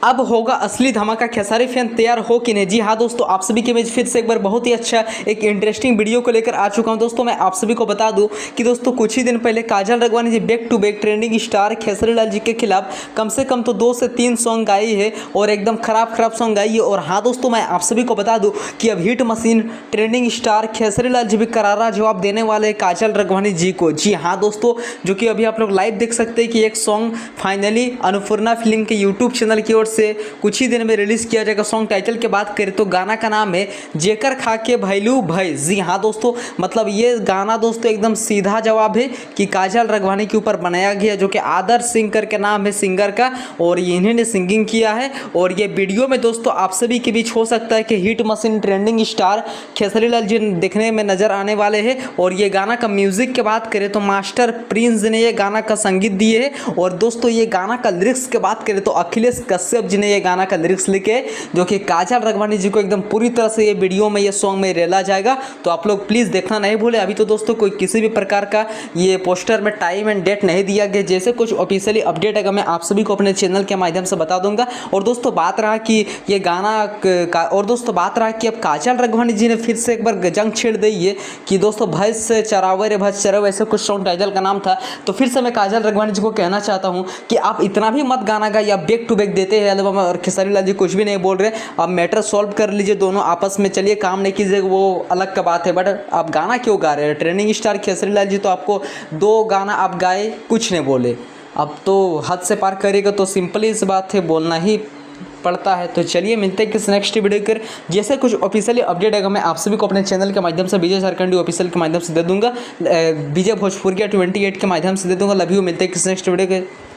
अब होगा असली धमाका, खेसारी फैन तैयार हो कि नहीं। जी हाँ दोस्तों, आप सभी के बीच फिर से एक बार बहुत ही अच्छा एक इंटरेस्टिंग वीडियो को लेकर आ चुका हूं। दोस्तों मैं आप सभी को बता दूं कि दोस्तों कुछ ही दिन पहले Kajal Raghwani ji back to back trending star Khesari Lal ji के खिलाफ कम से कम तो 2 से 3 सॉन्ग गाई है और एकदम खराब सॉन्ग गाई है। और हाँ दोस्तों, मैं आप सभी को बता दूँ कि अब hit machine trending star Khesari Lal ji भी करारा जवाब देने वाले हैं काजल रघवानी जी को। जी हाँ दोस्तों, जो कि अभी आप लोग लाइव देख सकते हैं कि एक सॉन्ग फाइनली अन्नपूर्णा फिल्म के यूट्यूब चैनल की ओर से कुछ ही दिन में रिलीज किया जाएगा। सॉन्ग टाइटल की बात करें तो गाना का नाम है जेकर खा के भैलू भय। जी हाँ दोस्तों, मतलब ये गाना दोस्तों एकदम सीधा जवाब है कि काजल रघवानी के ऊपर बनाया गया, जो कि आदर्श सिंह करके नाम है सिंगर का, और इन्होंने सिंगिंग किया है। और ये वीडियो में दोस्तों आप सभी के बीच हो सकता है कि hit machine trending star Khesari Lal ji देखने में नजर आने वाले हैं। और ये गाना का म्यूजिक की बात करें तो मास्टर प्रिंस ने ये गाना का संगीत दिए है। और दोस्तों ये गाना का लिरिक्स की बात करें तो अखिलेश कश्यप जी ने ये गाना का लिरिक्स लिखे, जो कि काजल रघवानी जी को एकदम पूरी तरह से ये वीडियो में ये सॉन्ग में रेला जाएगा। तो आप लोग प्लीज़ देखना नहीं भूले। अभी तो दोस्तों कोई किसी भी प्रकार का ये पोस्टर में टाइम एंड डेट नहीं दिया गया। जैसे कुछ ऑफिशियली अपडेट आएगा मैं आप सभी को अपने चैनल के माध्यम से बता दूंगा। और दोस्तों बात रहा कि ये गाना और दोस्तों बात रहा कि अब काजल रघवानी जी ने फिर से एक बार जंग छेड़ दी है कि दोस्तों भैंस से चरावे रे भैंस चरावे, ऐसे कुछ सॉन्ग टाइटल का नाम था। तो फिर से मैं काजल रघवानी जी को कहना चाहता हूँ कि आप इतना भी मत गाना गाइए, आप बैक टू बैक देते हैं एल्बम और खेसारी लाल जी कुछ भी नहीं बोल रहे। आप मैटर सॉल्व कर लीजिए, दोनों आपस में चलिए, काम नहीं कीजिए, वो अलग का बात है। बट आप गाना क्यों गा रहे हैं? ट्रेंडिंग स्टार खेसारी लाल जी तो आपको 2 गाना आप गाए, कुछ नहीं बोले। अब तो हद से पार करेगा तो सिंपली इस बात है, बोलना ही पड़ता है। तो चलिए मिलते हैं किस नेक्स्ट वीडियो कर। जैसे कुछ ऑफिशियली अपडेट आएगा मैं आप सभी को अपने चैनल के माध्यम से विजय झारखंडी ऑफिशियल के माध्यम से दे दूंगा, विजय भोजपुरिया 28 के माध्यम से दे दूंगा। लव यू, मिलते हैं किस नेक्स्ट वीडियो के।